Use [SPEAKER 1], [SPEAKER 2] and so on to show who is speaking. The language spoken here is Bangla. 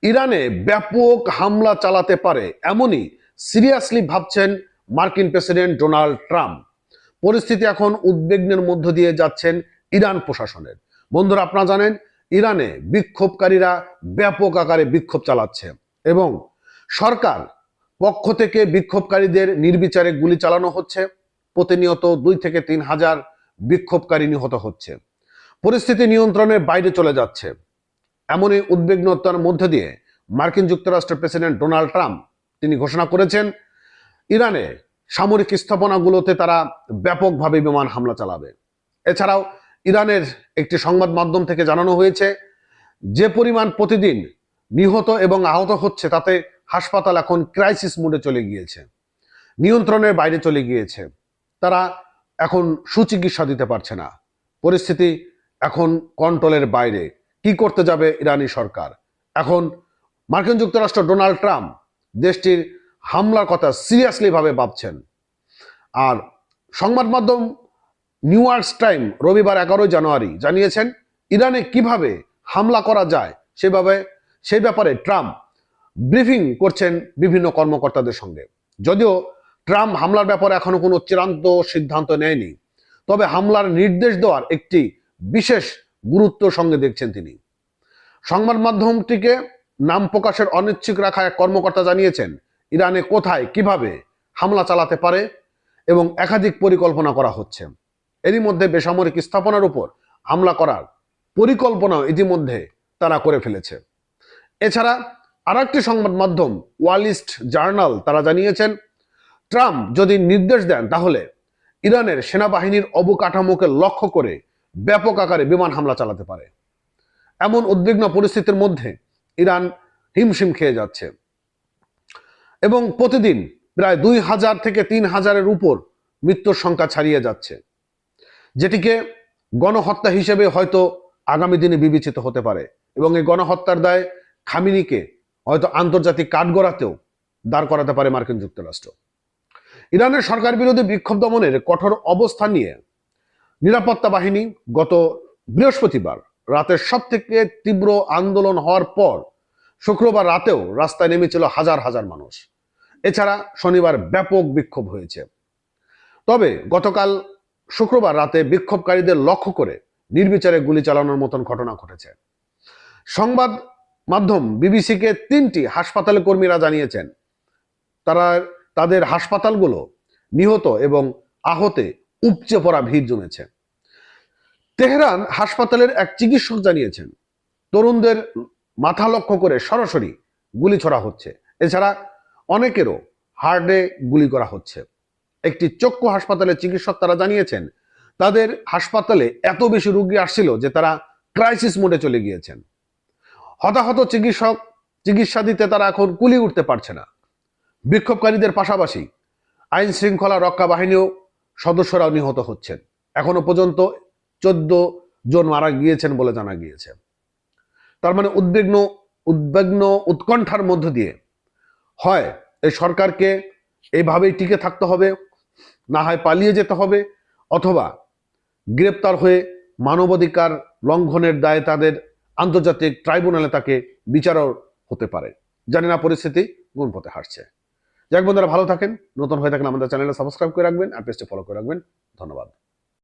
[SPEAKER 1] ইরানে ব্যাপক হামলা চালাতে পারে এমনই সিরিয়াসলি ভাবছেন মার্কিন প্রেসিডেন্ট ডোনাল্ড ট্রাম্প। পরিস্থিতি এখন উদ্বিগ্নের মধ্য দিয়ে যাচ্ছেন ইরান প্রশাসনের। বন্ধুরা, আপনারা জানেন ইরানে বিক্ষোভকারীরা ব্যাপক আকারে বিক্ষোভ চালাচ্ছে এবং সরকার পক্ষ থেকে বিক্ষোভকারীদের নির্বিচারে গুলি চালানো হচ্ছে। প্রতিনিয়ত 2 থেকে 3 হাজার বিক্ষোভকারী নিহত হচ্ছে। পরিস্থিতি নিয়ন্ত্রণের বাইরে চলে যাচ্ছে। এমনই উদ্বিগ্নতার মধ্যে দিয়ে মার্কিন যুক্তরাষ্ট্রের প্রেসিডেন্ট ডোনাল্ড ট্রাম্প তিনি ঘোষণা করেছেন ইরানে সামরিক স্থাপনাগুলোতে তারা ব্যাপকভাবে বিমান হামলা চালাবে। এছাড়াও ইরানের একটি সংবাদ মাধ্যম থেকে জানানো হয়েছে যে পরিমাণ প্রতিদিন নিহত এবং আহত হচ্ছে তাতে হাসপাতাল এখন ক্রাইসিস মোডে চলে গিয়েছে, নিয়ন্ত্রণের বাইরে চলে গিয়েছে। তারা এখন সুচিকিৎসা দিতে পারছে না। পরিস্থিতি এখন কন্ট্রোলের বাইরে। কি করতে যাবে ইরানি সরকার? এখন মার্কিন যুক্তরাষ্ট্র ডোনাল্ড ট্রাম্প দেশটির হামলার কথা সিরিয়াসলি ভাবে ভাবছেন। আর সংবাদ মাধ্যম নিউ ইয়র্ক টাইম রবিবার 11 জানুয়ারি জানিয়েছেন ইরানে কিভাবে হামলা করা যায় সেই ব্যাপারে ট্রাম্প ব্রিফিং করছেন বিভিন্ন কর্মকর্তাদের সঙ্গে। যদিও ট্রাম্প হামলার ব্যাপারে এখনো কোনো চূড়ান্ত সিদ্ধান্ত নেয়নি, তবে হামলার নির্দেশ দেওয়ার একটি বিশেষ গুরুত্ব সঙ্গে দেখছেন তিনি। সংবাদ মাধ্যমটিকে নাম প্রকাশের অনিচ্ছুক রাখা এক কর্মকর্তা জানিয়েছেন ইরানে কোথায় কিভাবে হামলা চালাতে পারে এবং একাধিক পরিকল্পনা করা হচ্ছে। এরই মধ্যে বেসামরিক স্থাপনার উপর হামলা করার পরিকল্পনাও ইতিমধ্যে তারা করে ফেলেছে। এছাড়া আর একটি সংবাদ মাধ্যম ওয়াল স্ট্রিট জার্নাল তারা জানিয়েছেন ট্রাম্প যদি নির্দেশ দেন তাহলে ইরানের সেনাবাহিনীর অবকাঠামোকে লক্ষ্য করে ব্যাপক আকারে বিমান হামলা চালাতে পারে। এমন উদ্বিগ্ন পরিস্থিতির মধ্যে ইরান হিমশিম খেয়ে যাচ্ছে এবং প্রতিদিন প্রায় 2000 থেকে 3000-এর উপর মৃত্যুর সংখ্যা ছাড়িয়ে যাচ্ছে, যেটিকে গণহত্যা হিসেবে হয়তো আগামী দিনে বিবেচিত হতে পারে এবং এই গণহত্যার দায় খামেনিকে হয়তো আন্তর্জাতিক কাঠগড়াতেও দাঁড় করাতে পারে মার্কিন যুক্তরাষ্ট্র। ইরানের সরকার বিরোধী বিক্ষোভ দমনের কঠোর অবস্থান নিয়ে নিরাপত্তা বাহিনী গত বৃহস্পতিবার রাতের সব থেকে তীব্র আন্দোলন হওয়ার পর শুক্রবার রাতেও রাস্তায় নেমেছিল হাজার হাজার মানুষ। এছাড়া শনিবার ব্যাপক বিক্ষোভ হয়েছে। তবে গতকাল শুক্রবার রাতে বিক্ষোভকারীদের লক্ষ্য করে নির্বিচারে গুলি চালানোর মতন ঘটনা ঘটেছে। সংবাদ মাধ্যম বিবিসিকে 3টি হাসপাতালে কর্মীরা জানিয়েছেন তাদের হাসপাতালগুলো নিহত এবং আহতে উপচে পড়া ভিড় জমেছে। তেহরান হাসপাতালের এক চিকিৎসক জানিয়েছেন তরুণদের মাথা লক্ষ্য করে সরাসরি গুলি ছোড়া হচ্ছে। এছাড়া অনেকেরও হার্টে গুলি করা হচ্ছে। একটি চক্ষু হাসপাতালের চিকিৎসক তারা জানিয়েছেন তাদের হাসপাতালে এত বেশি রোগী আসছিল যে তারা ক্রাইসিস মোডে চলে গিয়েছেন। হতাহত চিকিৎসা দিতে তারা এখন কুলি উঠতে পারছে না। বিক্ষোভকারীদের পাশাপাশি আইন শৃঙ্খলা রক্ষা বাহিনীও সদস্যরাও নিহত হচ্ছেন। এখনো পর্যন্ত 14 জন মারা গিয়েছেন বলে জানা গিয়েছে। তার মানে উদ্বিগ্ন উৎকণ্ঠার মধ্য দিয়ে হয় এই সরকারকে এইভাবেই টিকে থাকতে হবে, না হয় পালিয়ে যেতে হবে, অথবা গ্রেপ্তার হয়ে মানবাধিকার লঙ্ঘনের দায়ে তাদের আন্তর্জাতিক ট্রাইব্যুনালে তাকে বিচারও হতে পারে। জানি না, পরিস্থিতি কোন পথে হাঁটছে। যাক বন্ধুরা, ভালো থাকেন। নতুন হয়ে থাকেন আমাদের চ্যানেলে সাবস্ক্রাইব করে রাখবেন আর পেজটি ফলো করে রাখবেন। ধন্যবাদ।